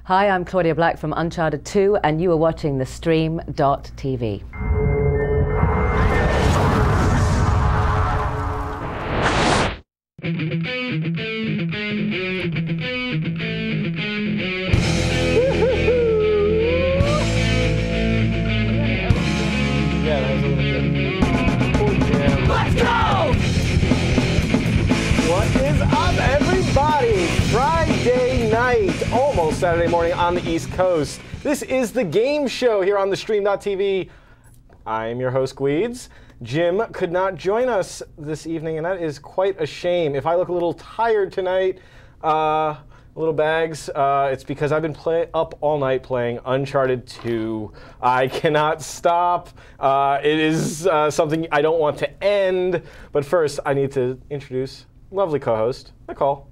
Hi, I'm Claudia Black from Uncharted 2, and you are watching TheStream.tv. Let's go! What is up, everybody? Friday night, almost Saturday morning on the East Coast. This is the game show here on TheStream.tv. I'm your host, Gweeds. Jim could not join us this evening, and that is quite a shame. If I look a little tired tonight, little bags, it's because I've been up all night playing Uncharted 2. I cannot stop. It is something I don't want to end. But first, I need to introduce lovely co-host, Nicole.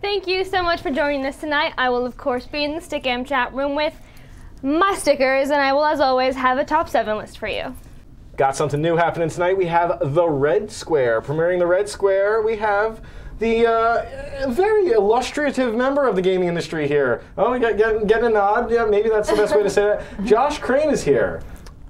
Thank you so much for joining us tonight. I will, of course, be in the Stickam chat room with my stickers, and I will, as always, have a top 7 list for you. Got something new happening tonight. We have the Red Square. Premiering the Red Square, we have the very illustrative member of the gaming industry here. Oh, getting a nod. Yeah, maybe that's the best way to say that. Josh Crane is here.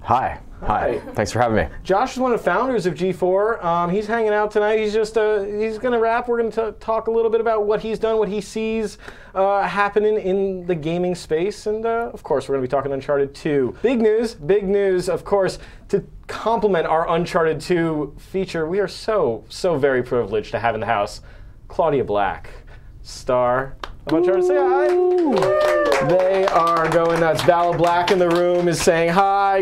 Hi. Hi. Thanks for having me. Josh is one of the founders of G4. He's hanging out tonight. He's just he's going to rap. We're going to talk a little bit about what he's done, what he sees happening in the gaming space, and of course we're going to be talking Uncharted 2. Big news, of course, to complement our Uncharted 2 feature. We are so very privileged to have in the house Claudia Black, star of Uncharted. Say hi. They are going nuts. Vala Black in the room is saying hi.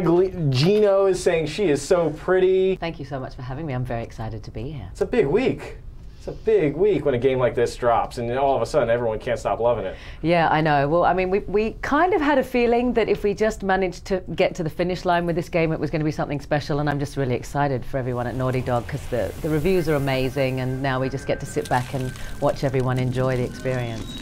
Gino is saying she is so pretty. Thank you so much for having me. I'm very excited to be here. It's a big week. It's a big week when a game like this drops, and all of a sudden everyone can't stop loving it. Yeah, I know. Well, I mean, we kind of had a feeling that if we just managed to get to the finish line with this game, it was going to be something special, and I'm just really excited for everyone at Naughty Dog because the reviews are amazing, and now we just get to sit back and watch everyone enjoy the experience.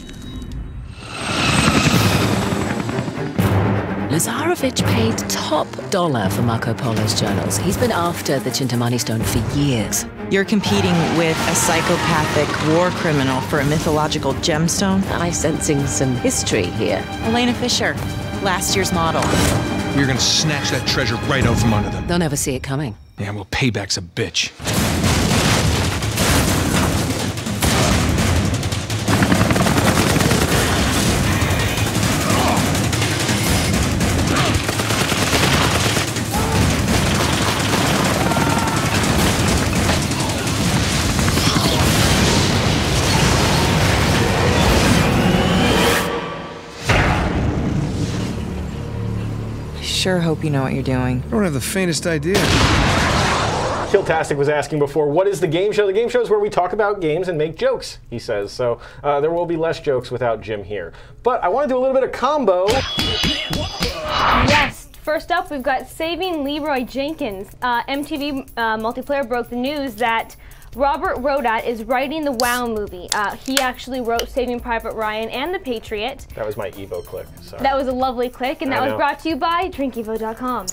Lazarevich paid top dollar for Marco Polo's journals. He's been after the Chintamani Stone for years. You're competing with a psychopathic war criminal for a mythological gemstone? I'm sensing some history here. Elena Fisher, last year's model. We're gonna snatch that treasure right out from under them. They'll never see it coming. Yeah, well, payback's a bitch. Sure hope you know what you're doing. I don't have the faintest idea. Killtastic was asking before, what is the game show? The game show is where we talk about games and make jokes, he says. So there will be less jokes without Jim here. But I want to do a little bit of combo. Yes. First up, we've got Saving Leroy Jenkins. MTV Multiplayer broke the news that Robert Rodat is writing the WoW movie. He actually wrote Saving Private Ryan and The Patriot. That was my Evo click. Sorry. That was a lovely click, and that was brought to you by DrinkEvo.com.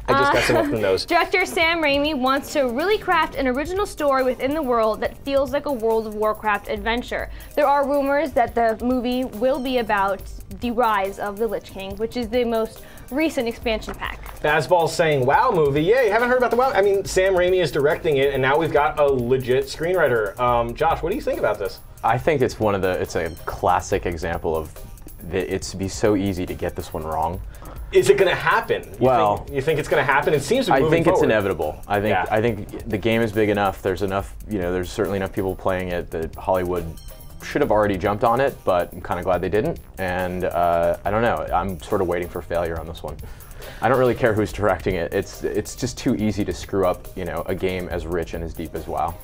I just got some up from those. Director Sam Raimi wants to really craft an original story within the world that feels like a World of Warcraft adventure. There are rumors that the movie will be about the rise of the Lich King, which is the most recent expansion pack. Bazball's saying, WoW movie. Yeah, you haven't heard about the WoW? I mean, Sam Raimi is directing it, and now we've got a legit screenwriter. Josh, what do you think about this? I think it's it's a classic example of it's be so easy to get this one wrong. Is it going to happen? You think it's going to happen? It seems to be moving forward. It's inevitable. I think the game is big enough. There's enough, there's certainly enough people playing it that Hollywood should have already jumped on it, but I'm kind of glad they didn't. And I don't know. I'm sort of waiting for failure on this one. I don't really care who's directing it. It's just too easy to screw up, a game as rich and as deep as WoW.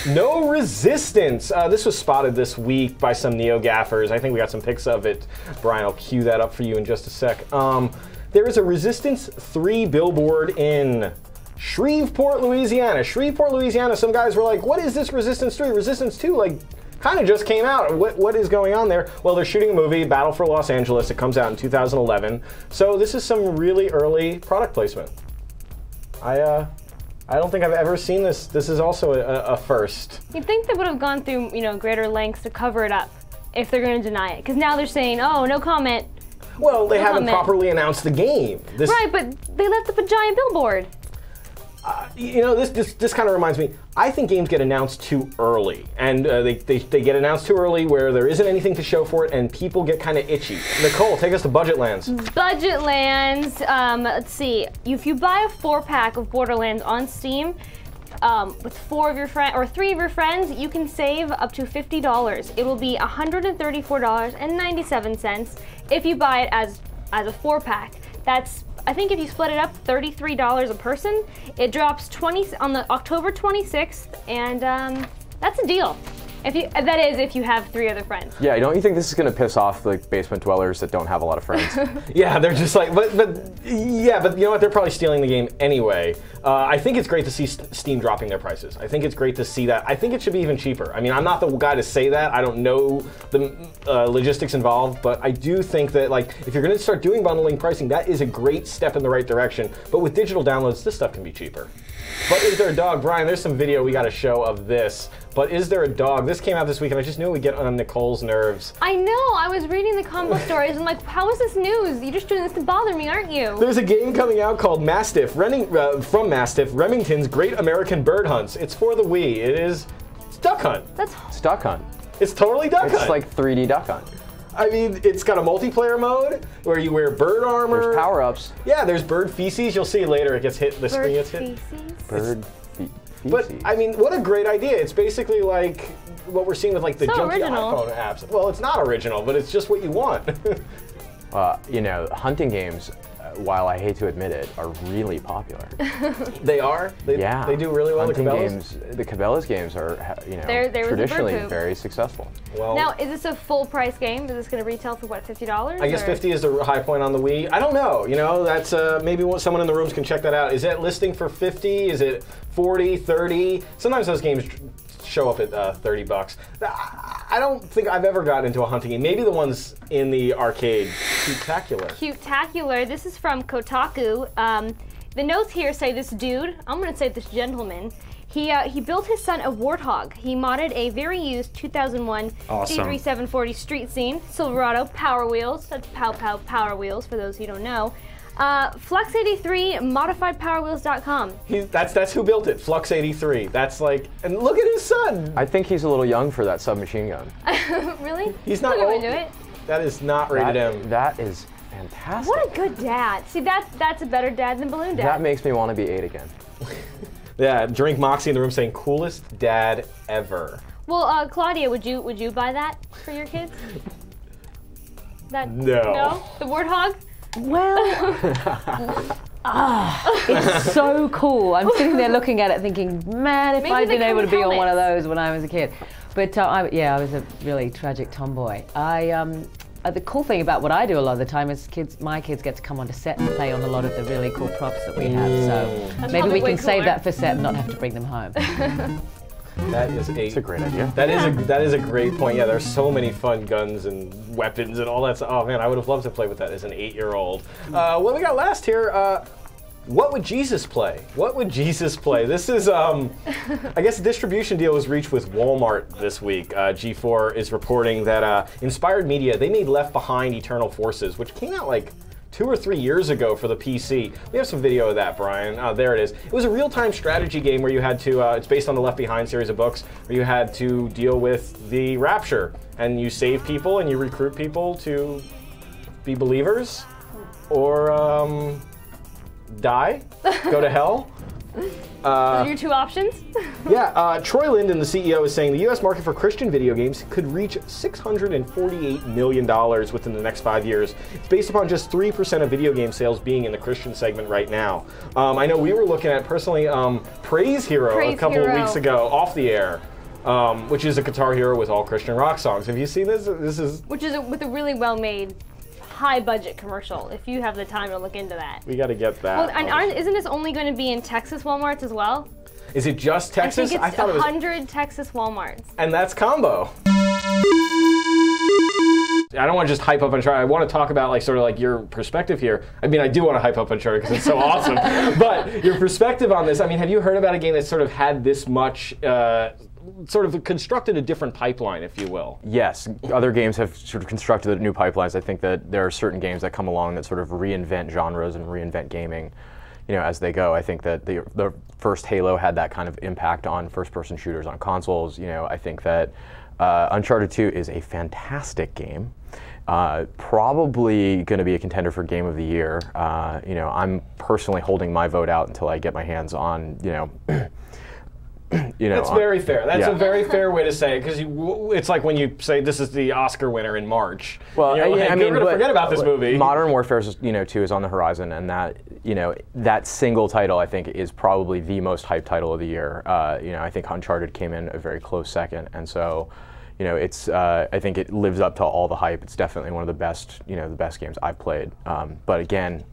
No Resistance. This was spotted this week by some neo-gaffers. I think we got some pics of it. Brian, I'll cue that up for you in just a sec. There is a Resistance 3 billboard in Shreveport, Louisiana. Shreveport, Louisiana, some guys were like, what is this Resistance 3? Resistance 2, like, kind of just came out. What is going on there? Well, they're shooting a movie, Battle for Los Angeles. It comes out in 2011. So this is some really early product placement. I don't think I've ever seen this. This is also a first. You'd think they would have gone through, greater lengths to cover it up. if they're going to deny it. Because now they're saying, oh, no comment. Well, they haven't comment. properly announced the game. Right, but they left up a giant billboard. You know, this kind of reminds me. I think games get announced too early, and they get announced too early where there isn't anything to show for it, and people get kind of itchy. Nicole, take us to Budgetlands. Budgetlands. Let's see. If you buy a 4-pack of Borderlands on Steam, with 4 of your friends or 3 of your friends, you can save up to $50. It will be $134.97 if you buy it as a 4-pack. That's, I think if you split it up, $33 a person. It drops on the October 26th, and that's a deal. That is if you have 3 other friends. Yeah, don't you think this is going to piss off like basement dwellers that don't have a lot of friends? Yeah, they're just like, but you know what? They're probably stealing the game anyway. I think it's great to see Steam dropping their prices. I think it's great to see that. I think it should be even cheaper. I mean, I'm not the guy to say that. I don't know the logistics involved, but I do think that like if you're going to start doing bundling pricing, that is a great step in the right direction. But with digital downloads, this stuff can be cheaper. But is there a dog? Brian, there's some video we got to show of this. But is there a dog? This came out this week, and I just knew it would get on Nicole's nerves. I know. I was reading the combo stories, and like, how is this news? You're just doing this to bother me, aren't you? There's a game coming out called Mastiff, from Mastiff, Remington's Great American Bird Hunts. It's for the Wii. It's Duck Hunt. It's Duck Hunt. It's totally Duck Hunt. It's like 3D Duck Hunt. I mean, it's got a multiplayer mode where you wear bird armor. There's power-ups. Yeah, there's bird feces. You'll see later. It gets hit. The screen gets hit. Bird feces. But I mean, what a great idea! It's basically like what we're seeing with like the junky iPhone apps. Well, it's not original, but it's just what you want. You know, hunting games, while I hate to admit it, are really popular. They are? Yeah. They do really well. Hunting the Cabela's games, the Cabela's games are, you know, There was a traditionally bird poop. very successful. Well, Now, is this a full price game? Is this going to retail for what, $50? I guess 50 is the high point on the Wii. I don't know. You know, that's maybe someone in the rooms can check that out. Is it listing for 50? Is it 40, 30? Sometimes those games show up at $30. I don't think I've ever gotten into a hunting game. Maybe the ones in the arcade. Cute-tacular. Cute-tacular. This is from Kotaku. The notes here say this dude, I'm going to say this gentleman, he built his son a Warthog. He modded a very used 2001 C3740 Street Scene, Silverado Power Wheels. That's Power Wheels for those who don't know. Flux83, modifiedpowerwheels.com. That's who built it, Flux83. That's like, and look at his son. I think he's a little young for that submachine gun. Really? He's not Look old. into it. That is not rated M. That is fantastic. What a good dad. See, that's a better dad than Balloon Dad. That makes me want to be 8 again. Yeah, Drink Moxie in the room saying, coolest dad ever. Well, Claudia, would you buy that for your kids? No. The Warthog? Well, it's so cool. I'm sitting there looking at it thinking, man, if Maybe I'd they been come able to with be on one of helmets. those when I was a kid. But I was a really tragic tomboy. The cool thing about what I do a lot of the time is my kids get to come onto set and play on a lot of the really cool props that we have. So maybe probably we way can save cooler. that for set and not have to bring them home. That's a great idea. That is a great point. Yeah, there's so many fun guns and weapons and all that stuff. Oh man, I would have loved to play with that as an 8-year-old. What we got last here? What would Jesus play? What would Jesus play? This is, I guess a distribution deal was reached with Walmart this week. G4 is reporting that Inspired Media, they made Left Behind Eternal Forces, which came out like 2 or 3 years ago for the PC. We have some video of that, Brian. There it is. It was a real-time strategy game where you had to, it's based on the Left Behind series of books, where you had to deal with the Rapture. And you save people and you recruit people to be believers or die, go to hell. Those are your 2 options? Yeah, Troy Linden, the CEO, is saying the U.S. market for Christian video games could reach $648 million within the next 5 years. It's based upon just 3% of video game sales being in the Christian segment right now. I know we were looking at, personally, Praise Hero a couple of weeks ago, off the air, which is a Guitar Hero with all Christian rock songs. Have you seen this? Which is with a really well-made, high-budget commercial, if you have the time to look into that. We got to get that. Well, and isn't this only going to be in Texas Walmarts as well? Is it just Texas? I think it's thought it was 100 Texas Walmarts. And that's combo. I don't want to just hype up Uncharted. I want to talk about sort of your perspective here. I mean, I do want to hype up Uncharted because it's so awesome. But your perspective on this, I mean, have you heard about a game that sort of had this much sort of constructed a different pipeline, if you will. Yes, other games have sort of constructed new pipelines. I think that there are certain games that come along that sort of reinvent genres and reinvent gaming, as they go. I think that the first Halo had that kind of impact on first-person shooters on consoles. I think that Uncharted 2 is a fantastic game. Probably going to be a contender for Game of the Year. I'm personally holding my vote out until I get my hands on, That's very fair. That's a very fair way to say it, because it's like when you say this is the Oscar winner in March. Well, we're going to forget about this movie. Modern Warfare, 2 is on the horizon, and that, that single title, I think, is probably the most hyped title of the year. I think Uncharted came in a very close second, and so. It's. I think it lives up to all the hype. It's definitely one of the best, the best games I've played. But again,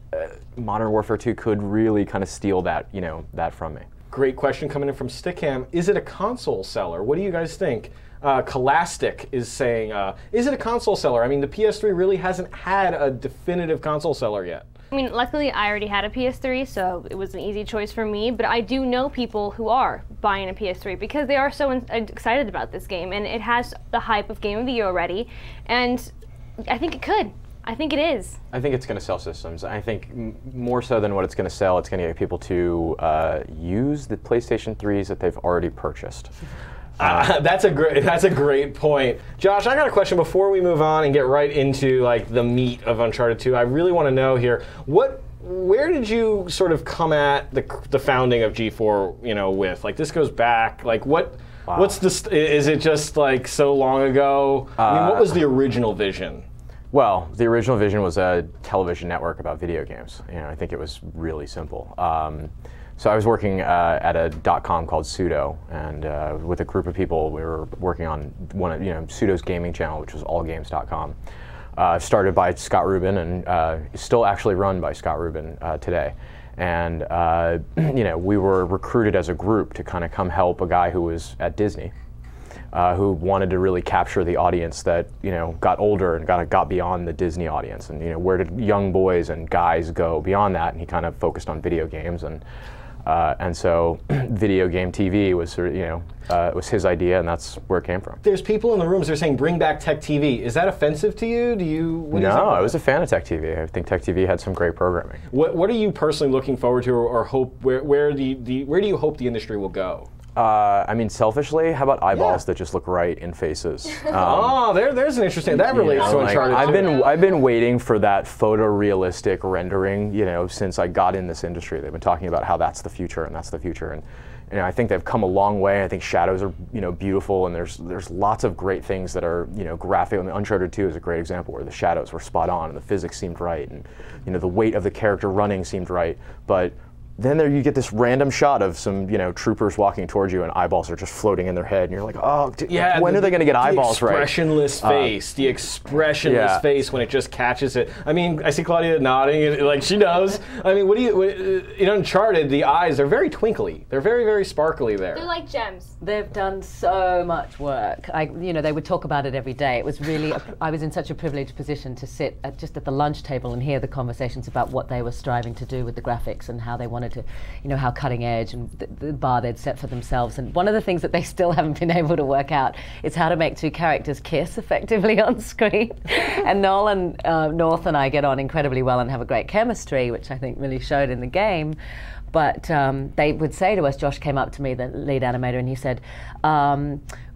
Modern Warfare 2 could really kind of steal that, that from me. Great question coming in from Stickham. Is it a console seller? What do you guys think? Kalastic is saying, is it a console seller? I mean, the PS3 really hasn't had a definitive console seller yet. I mean, luckily I already had a PS3, so it was an easy choice for me, but I do know people who are buying a PS3 because they are so excited about this game, and it has the hype of Game of the Year already, and I think it could. I think it is. I think it's going to sell systems. I think more so than what it's going to sell, it's going to get people to use the PlayStation 3s that they've already purchased. That's a great point. Josh, I got a question before we move on and get right into the meat of Uncharted 2. I really want to know here, where did you sort of come at the founding of G4, with? This goes back, what's the, is it just so long ago? I mean, what was the original vision? Well, the original vision was a television network about video games. I think it was really simple. So I was working at a .com called Pseudo, and with a group of people, we were working on Pseudo's gaming channel, which was allgames.com. Started by Scott Rubin, and still actually run by Scott Rubin today. And we were recruited as a group to kind of come help a guy who was at Disney, who wanted to really capture the audience that got older and got beyond the Disney audience, and where did young boys and guys go beyond that? And he kind of focused on video games, and so video game TV was sort of, it was his idea, and that's where it came from. There's people in the rooms that are saying, bring back Tech TV. Is that offensive to you? No, I was a fan of Tech TV. I think Tech TV had some great programming. What are you personally looking forward to, or hope, where do you hope the industry will go? I mean, selfishly, how about eyeballs that just look right in faces? There's an interesting, that relates to Uncharted. I've been waiting for that photorealistic rendering, since I got in this industry. They've been talking about how that's the future, and that's the future. And I think they've come a long way. I think shadows are, beautiful, and there's lots of great things that are, graphic. I mean, Uncharted 2 is a great example where the shadows were spot on, and the physics seemed right, and the weight of the character running seemed right, but then there you get this random shot of some, troopers walking towards you, and eyeballs are just floating in their head, and you're like, oh, yeah, when are they going to get eyeballs right? The expressionless face when it just catches it. I mean, I see Claudia nodding, like she knows. I mean, in Uncharted, the eyes are very twinkly. They're very, very sparkly there. They're like gems. They've done so much work. They would talk about it every day. It was really, I was in such a privileged position to sit just at the lunch table and hear the conversations about what they were striving to do with the graphics and how they wanted to, how cutting edge and the bar they'd set for themselves. And one of the things that they still haven't been able to work out is how to make two characters kiss effectively on screen. And Nolan North and I get on incredibly well and have a great chemistry, which I think really showed in the game. But they would say to us, Josh came up to me, the lead animator, and he said,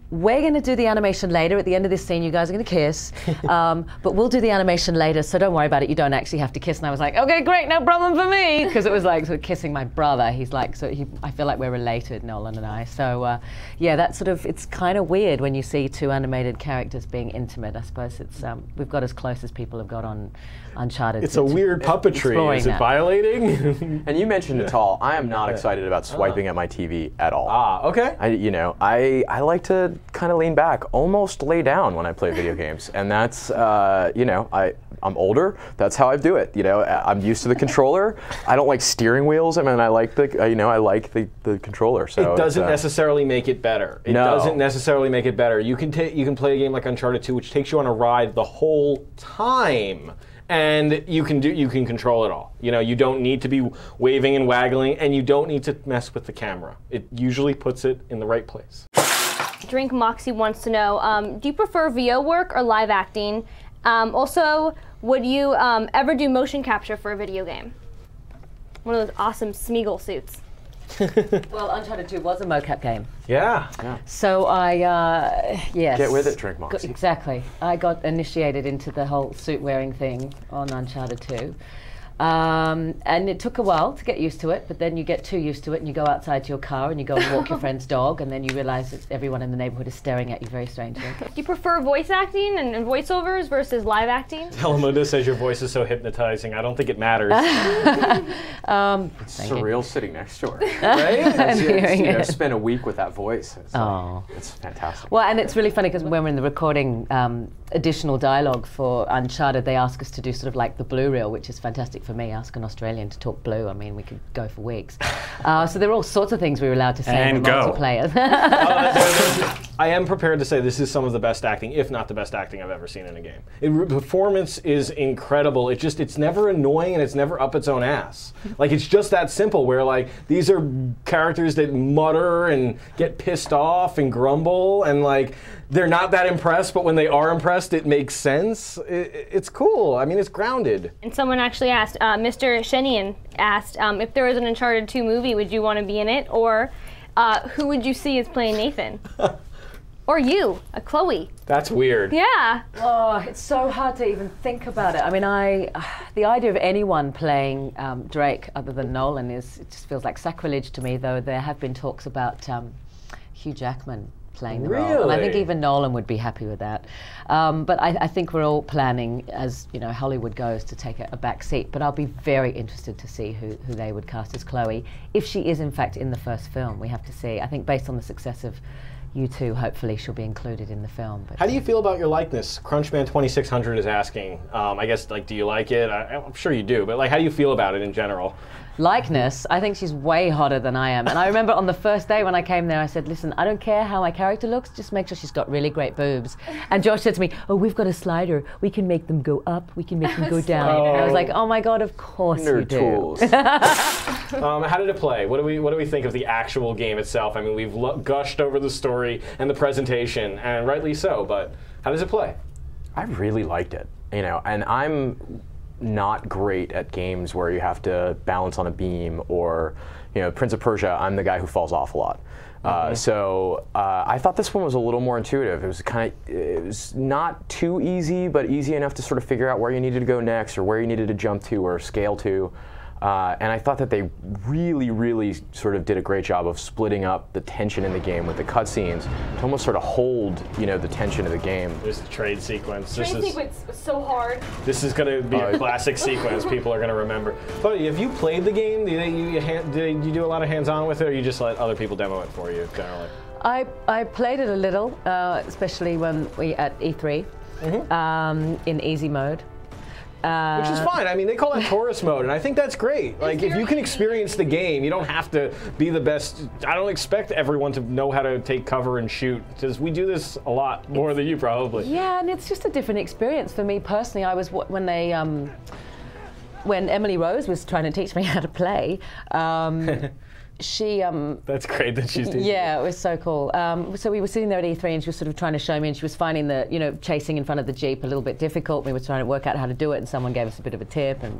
we're going to do the animation later. At the end of this scene, you guys are going to kiss, but we'll do the animation later, so don't worry about it. You don't actually have to kiss. And I was like, okay, great, no problem for me, because it was like sort of kissing my brother. He's like, I feel like we're related, Nolan and I. So yeah, that's sort of, it's kind of weird when you see two animated characters being intimate. I suppose it's we've got as close as people have got on Uncharted. It's a weird puppetry. Is it violating? And you mentioned Natal. I am not excited about swiping at my TV at all. Okay. I like to kind of lean back, almost lay down when I play video games, and that's I'm older. That's how I do it. I'm used to the controller. I don't like steering wheels. I mean, I like the the controller. So it doesn't necessarily make it better. It doesn't necessarily make it better. You can play a game like Uncharted 2, which takes you on a ride the whole time. And you can control it all. You don't need to be waving and waggling, and you don't need to mess with the camera. It usually puts it in the right place. Drink Moxie wants to know, do you prefer VO work or live acting? Also, would you ever do motion capture for a video game? One of those awesome Smeagol suits. Well, Uncharted 2 was a mocap game. Yeah. So I, yes. Get with it, Drink Moxie. Exactly. I got initiated into the whole suit wearing thing on Uncharted 2. And it took a while to get used to it, but then you get too used to it and you go outside to your car and you go and walk your friend's dog, and then you realize that everyone in the neighborhood is staring at you very strangely. Do you prefer voice acting and voiceovers versus live acting? Telemundo says your voice is so hypnotizing. I don't think it matters. Surreal sitting next door. Right? You know, spend a week with that voice. It's, it's fantastic. Well, and it's really funny because when we're in the recording additional dialogue for Uncharted, they ask us to do sort of like the blue reel, which is fantastic for me. Ask an Australian to talk blue. I mean, we could go for weeks. So there are all sorts of things we were allowed to say in the multiplayer. I am prepared to say this is some of the best acting, if not the best acting I've ever seen in a game. Performance is incredible. It's never annoying and it's never up its own ass. Like, it's just that simple where, like, these are characters that mutter and get pissed off and grumble, and, like, they're not that impressed, but when they are impressed, it makes sense. It's cool. I mean, it's grounded. And someone actually asked, Mr. Shenian asked, if there was an Uncharted 2 movie, would you want to be in it? Or who would you see as playing Nathan? Or you, Chloe. That's weird. Yeah. Oh, it's so hard to even think about it. I mean, the idea of anyone playing Drake other than Nolan it just feels like sacrilege to me, though there have been talks about Hugh Jackman playing the role. And I think even Nolan would be happy with that. But I think we're all planning, as you know, Hollywood goes, to take a back seat. But I'll be very interested to see who they would cast as Chloe. If she is in fact in the first film, we have to see. I think based on the success of U2, hopefully she'll be included in the film. But how do you feel about your likeness? Crunchman2600 is asking. I guess, like, do you like it? I'm sure you do, but like, how do you feel about it in general? Likeness, I think she's way hotter than I am. And I remember on the first day when I came there, I said, listen, I don't care how my character looks, just make sure she's got really great boobs. And Josh said to me, oh, we've got a slider. We can make them go up, we can make them go down. And I was like, oh my God, of course you do. How did it play? What do we think of the actual game itself? I mean, we've gushed over the story and the presentation, and rightly so, but how does it play? I really liked it, you know, and I'm not great at games where you have to balance on a beam, or, you know, Prince of Persia, I'm the guy who falls off a lot. So I thought this one was a little more intuitive. It was not too easy, but easy enough to sort of figure out where you needed to go next, or where you needed to jump to, or scale to. And I thought that they really, really sort of did a great job of splitting up the tension in the game with the cutscenes to almost sort of hold, you know, the tension of the game. This trade sequence. Trade sequence was so hard. This is going to be a classic sequence people are going to remember. But have you played the game? Did you do a lot of hands-on with it, or you just let other people demo it for you, generally? I played it a little, especially when we at E3 in easy mode. Which is fine. I mean, they call that tourist mode, and I think that's great. Like, if you can experience the game, you don't have to be the best. I don't expect everyone to know how to take cover and shoot, because we do this a lot more than you probably. Yeah, and it's just a different experience for me personally. I was when Emily Rose was trying to teach me how to play. She That's great that she's doing. Yeah, it was so cool. So we were sitting there at E3, and she was sort of trying to show me, and she was finding the, you know, chasing in front of the Jeep a little bit difficult. We were trying to work out how to do it, and someone gave us a bit of a tip, and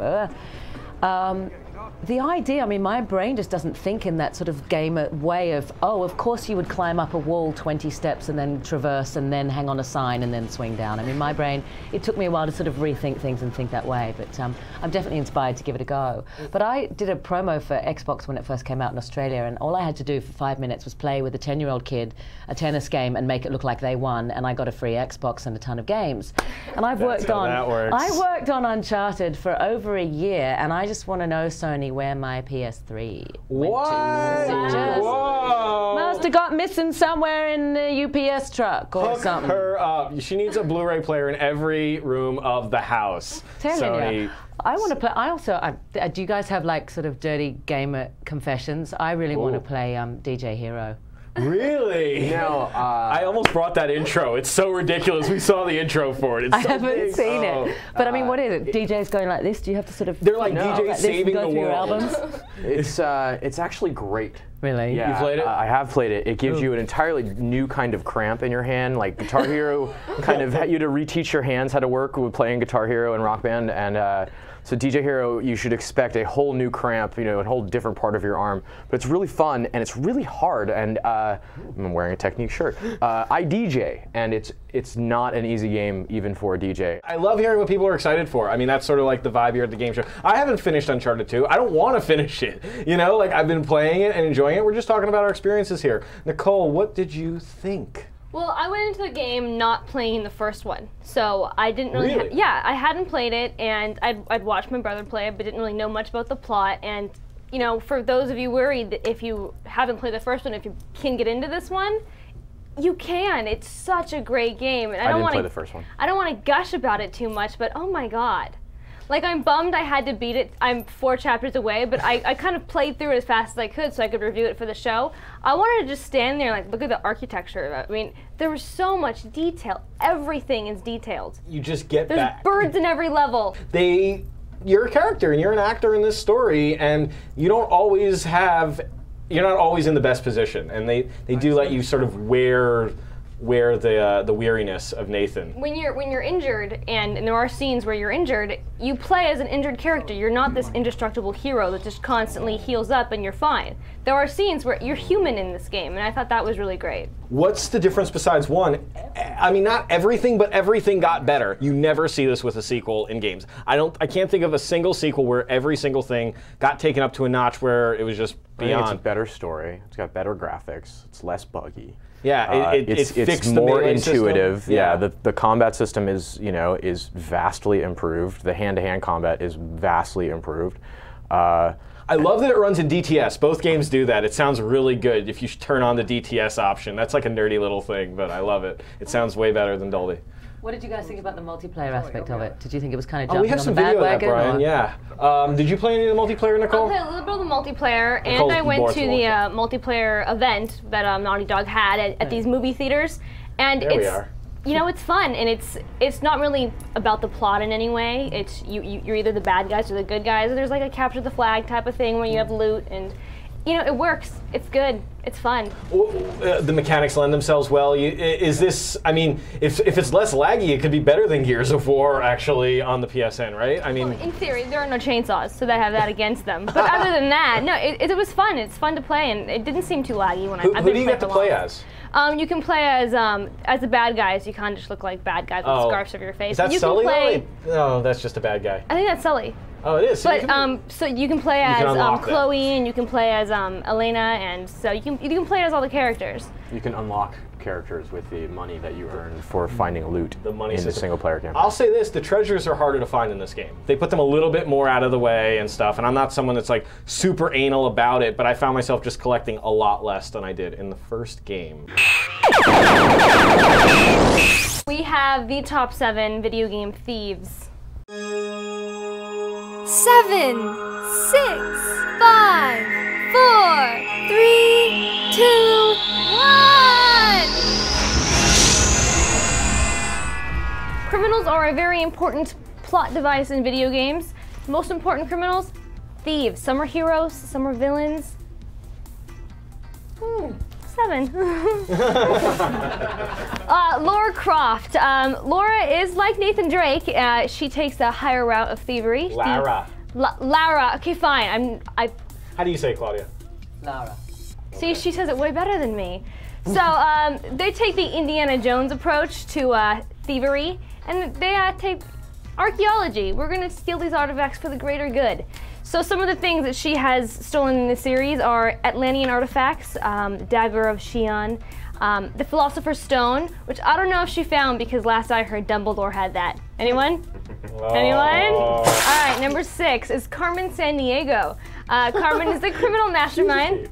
the idea, I mean, my brain just doesn't think in that sort of gamer way of, oh, of course you would climb up a wall 20 steps and then traverse and then hang on a sign and then swing down. I mean, my brain, it took me a while to sort of rethink things and think that way, but I'm definitely inspired to give it a go. But I did a promo for Xbox when it first came out in Australia, and all I had to do for 5 minutes was play with a 10-year-old kid a tennis game and make it look like they won, and I got a free Xbox and a ton of games. And I worked on Uncharted for over a year, and I just want to know, Sony, where my PS3 went to. Whoa! Must have got missing somewhere in the UPS truck or something. Hook her up. She needs a Blu-ray player in every room of the house. Telling you. I want to play. I also. Do you guys have like sort of dirty gamer confessions? I really want to play DJ Hero. Really? No, I almost brought that intro. It's so ridiculous. We saw the intro for it. It's I so haven't big. seen it. But I mean, what is it? DJs going like this? Do you have to sort of... They're like go DJs saving go the through your world. albums? it's actually great. Really? Yeah, You played it? I have played it. It gives you an entirely new kind of cramp in your hand. Like Guitar Hero kind of had you to reteach your hands how to work with playing Guitar Hero and Rock Band. And so DJ Hero, you should expect a whole new cramp, a whole different part of your arm. But it's really fun and it's really hard. And I'm wearing a Technique shirt. I DJ, and it's not an easy game even for a DJ. I love hearing what people are excited for. I mean, that's sort of like the vibe here at the game show. I haven't finished Uncharted 2. I don't want to finish it. Like I've been playing it and enjoying it. We're just talking about our experiences here. Nicole, what did you think? Well, I went into the game not playing the first one, so I didn't really. Really? Yeah, I hadn't played it, and I'd watched my brother play it, but didn't really know much about the plot. And for those of you worried that if you haven't played the first one, if you can get into this one, you can. It's such a great game, and I don't didn't want play the first one. I don't want to gush about it too much, but oh my god. Like, I'm bummed I had to beat it. I'm 4 chapters away, but I kind of played through it as fast as I could so I could review it for the show. I wanted to just stand there and look at the architecture. I mean, there was so much detail. Everything is detailed. You just get There's back. birds in every level. You're a character and you're an actor in this story, and you don't always you're not always in the best position, and they do let you sort of wear the weariness of Nathan. When you're injured, and there are scenes where you're injured, you play as an injured character. You're not this indestructible hero that just constantly heals up and you're fine. There are scenes where you're human in this game, and I thought that was really great. What's the difference besides one? I mean, not everything, but everything got better. You never see this with a sequel in games. I can't think of a single sequel where every single thing got taken up to a notch where it was just beyond. It's a better story. It's got better graphics. It's less buggy. Yeah, it's fixed the more melee intuitive. system. Yeah, the combat system is vastly improved. The hand-to-hand combat is vastly improved. I love that it runs in DTS. Both games do that. It sounds really good if you turn on the DTS option. That's like a nerdy little thing, but I love it. It sounds way better than Dolby. What did you guys think about the multiplayer aspect of it? Did you think it was kind of Oh, jumping we have on some the video of that, bandwagon? Brian. Yeah. Did you play any of the multiplayer, Nicole? I played a little bit of the multiplayer, and Nicole's I went more to to the multiplayer event that Naughty Dog had at these movie theaters, and There we are. it's fun, and it's not really about the plot in any way. It's you're either the bad guys or the good guys. There's like a capture the flag type of thing where you have loot, and it works. It's good. It's fun. The mechanics lend themselves well. Is this? I mean, if it's less laggy, it could be better than Gears of War actually on the PSN, right? I mean, In theory, there are no chainsaws, so they have that against them. But other than that, no, it was fun. It's fun to play, and it didn't seem too laggy when who I've do been you playing get to for play long. as? You can play as the bad guys. You kind of just look like bad guys with scarves over your face. Is that you Sully? can play. No, that's just a bad guy. I think that's Sully. Oh, it is. So you But can so you can play as can unlock them. Chloe, and you can play as Elena, and so you can play as all the characters. You can unlock characters with the money that you earn for finding loot The money in the system. single-player campaign. I'll say this, the treasures are harder to find in this game. They put them a little bit more out of the way and stuff, and I'm not someone that's like super anal about it, but I found myself just collecting a lot less than I did in the first game. We have the top 7 video game thieves. 7, 6, 5, 4, 3, 2, 1. Criminals are a very important plot device in video games. Most important criminals, thieves. Some are heroes, some are villains. 7. Lara Croft. Lara is like Nathan Drake. She takes a higher route of thievery. Lara. Lara. Okay, fine. How do you say it, Claudia? Lara. See, she says it way better than me. So they take the Indiana Jones approach to thievery, and they take archaeology. We're going to steal these artifacts for the greater good. So some of the things that she has stolen in the series are Atlantean artifacts, Dagger of Xi'an, the Philosopher's Stone, which I don't know if she found because last I heard Dumbledore had that. Anyone? Anyone? All right, number 6 is Carmen Sandiego. Carmen is a criminal mastermind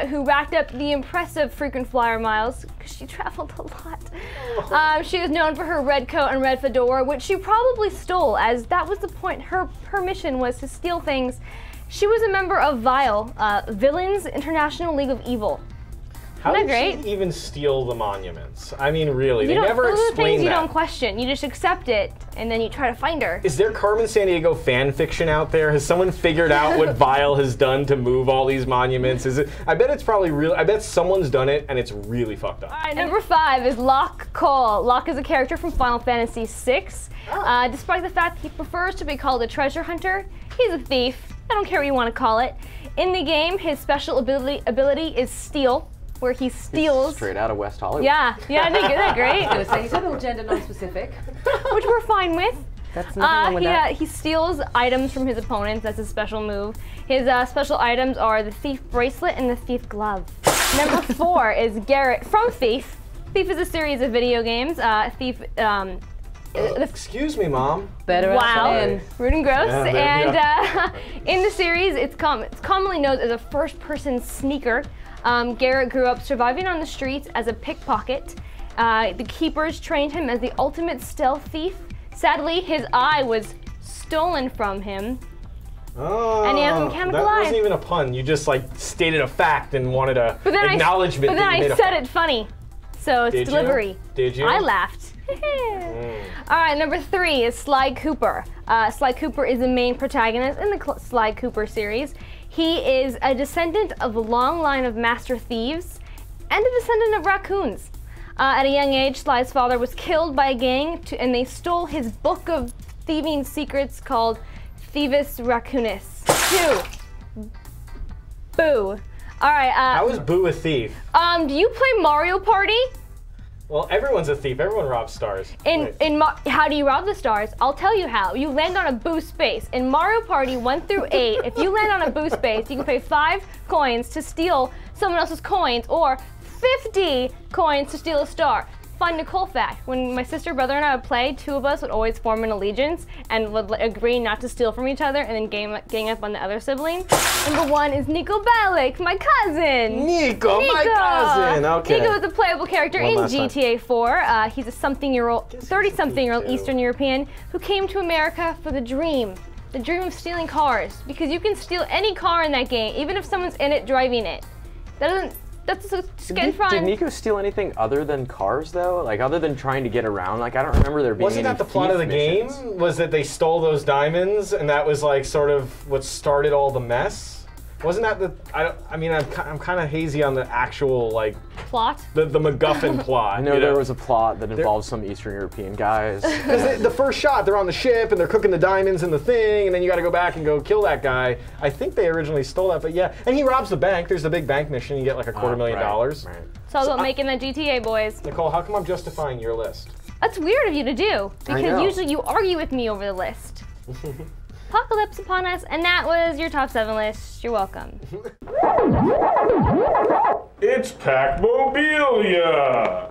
who racked up the impressive frequent flyer miles because she traveled a lot. She is known for her red coat and red fedora, which she probably stole, as that was the point. Her mission was to steal things. She was a member of VILE, Villains International League of Evil. How Isn't did that she great? even steal the monuments? I mean, really, they You don't, never those are the explain things you that. don't question. You just accept it, and then you try to find her. Is there Carmen Sandiego fan fiction out there? Has someone figured out what Vile has done to move all these monuments? Is it? I bet it's probably real. I bet someone's done it, and it's really fucked up. All right, number 5 is Locke Cole. Locke is a character from Final Fantasy VI. Despite the fact he prefers to be called a treasure hunter, he's a thief. I don't care what you want to call it. In the game, his special ability is Steal, where he steals. Straight out of West Hollywood. Yeah, I think isn't that great? So he's a little gender non-specific. Which we're fine with. That's nothing wrong with that. He steals items from his opponents. That's his special move. His special items are the Thief Bracelet and the Thief Glove. Number 4 is Garrett from Thief. Thief is a series of video games. Thief. Excuse me, Mom. Better Wow, in. rude and gross. Yeah, And in the series, it's commonly known as a first-person sneaker. Garrett grew up surviving on the streets as a pickpocket. The keepers trained him as the ultimate stealth thief. Sadly, his eye was stolen from him. Oh, And he has mechanical that eyes. wasn't even a pun. You just like stated a fact and wanted a acknowledgement. But then that you made I a said fact. it funny. So it's Did you? delivery. Did you? I laughed. All right, number 3 is Sly Cooper. Sly Cooper is the main protagonist in the Sly Cooper series. He is a descendant of a long line of master thieves and a descendant of raccoons. At a young age, Sly's father was killed by a gang, and they stole his book of thieving secrets called Thievis Raccoonus 2. Boo. All right. How is Boo a thief? Do you play Mario Party? Well, everyone's a thief. Everyone robs stars. How do you rob the stars? I'll tell you how. You land on a Boo space. In Mario Party 1 through 8, if you land on a Boo space, you can pay 5 coins to steal someone else's coins, or 50 coins to steal a star. Fun Nicole fact, when my sister, brother, and I would play, 2 of us would always form an allegiance and would agree not to steal from each other and then gang up on the other sibling. Number 1 is Nico Bellic, my cousin. Nico, my cousin. Okay. Nico is a playable character One in last time. GTA 4. He's a 30-something-year-old Eastern European who came to America for the dream of stealing cars. Because you can steal any car in that game, even if someone's in it driving it. That's so skin fun. Did Nico steal anything other than cars, though? Like, other than trying to get around? Like, I don't remember there being Wasn't any that the plot of the thief missions. game? Was that they stole those diamonds, and that was like sort of what started all the mess? Wasn't that the? I'm kind of hazy on the actual like Plot? the MacGuffin plot. I know you there was a plot that involved some Eastern European guys. Because the first shot, they're on the ship and they're cooking the diamonds in the thing, and then you got to go back and go kill that guy. I think they originally stole that, but yeah. And he robs the bank. There's a big bank mission. You get like $250,000. Right. It's all about making that GTA, boys. Nicole, how come I'm justifying your list? That's weird of you to do, I because know. usually you argue with me over the list. Apocalypse upon us, and that was your top 7 list. You're welcome. It's Pac-Mobilia!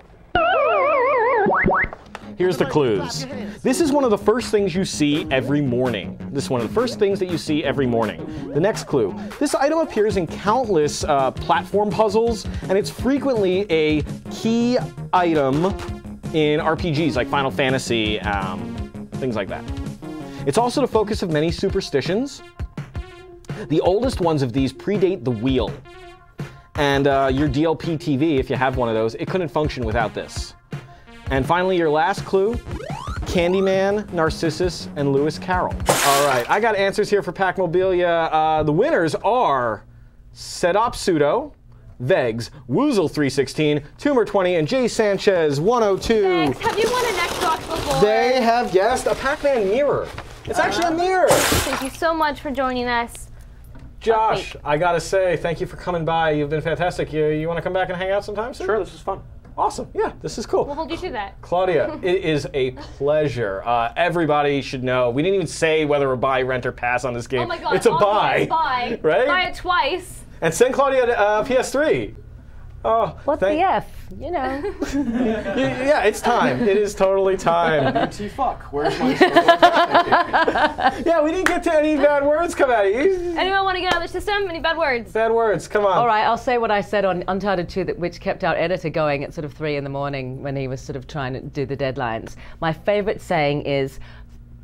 Here's the clues. This is one of the first things you see every morning. This is one of the first things that you see every morning. The next clue. This item appears in countless platform puzzles, and it's frequently a key item in RPGs like Final Fantasy, things like that. It's also the focus of many superstitions. The oldest ones of these predate the wheel. And your DLP TV, if you have one of those, it couldn't function without this. And finally, your last clue, Candyman, Narcissus, and Lewis Carroll. All right, I got answers here for Pac-Mobilia. The winners are Sedop Pseudo, Vegs, Woozle316, Tumor20, and Jay Sanchez 102. Thanks. Have you won an Xbox before? They have guessed a Pac-Man mirror. It's actually a mirror. Thank you so much for joining us. Josh, I gotta say, thank you for coming by. You've been fantastic. You want to come back and hang out sometime soon? Sure, this was fun. Awesome. Yeah, this is cool. We'll hold you to that. Claudia, it is a pleasure. Everybody should know. We didn't even say whether a buy, rent, or pass on this game. Oh my god, it's a buy. Buy. Right? Buy it twice. And send Claudia to PS3. Oh, What's the F? You know. Yeah, it's time. It is totally time. BT fuck. Where's my Yeah, we didn't get to any bad words come out of you. Anyone want to get out of the system? Any bad words? Bad words, come on. All right, I'll say what I said on Uncharted 2, which kept our editor going at sort of 3 in the morning when he was sort of trying to do the deadlines. My favorite saying is,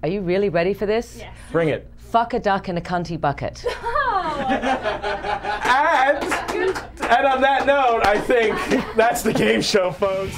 are you really ready for this? Yes. Bring it. Fuck a duck in a cunty bucket. And on that note, I think that's the game show, folks.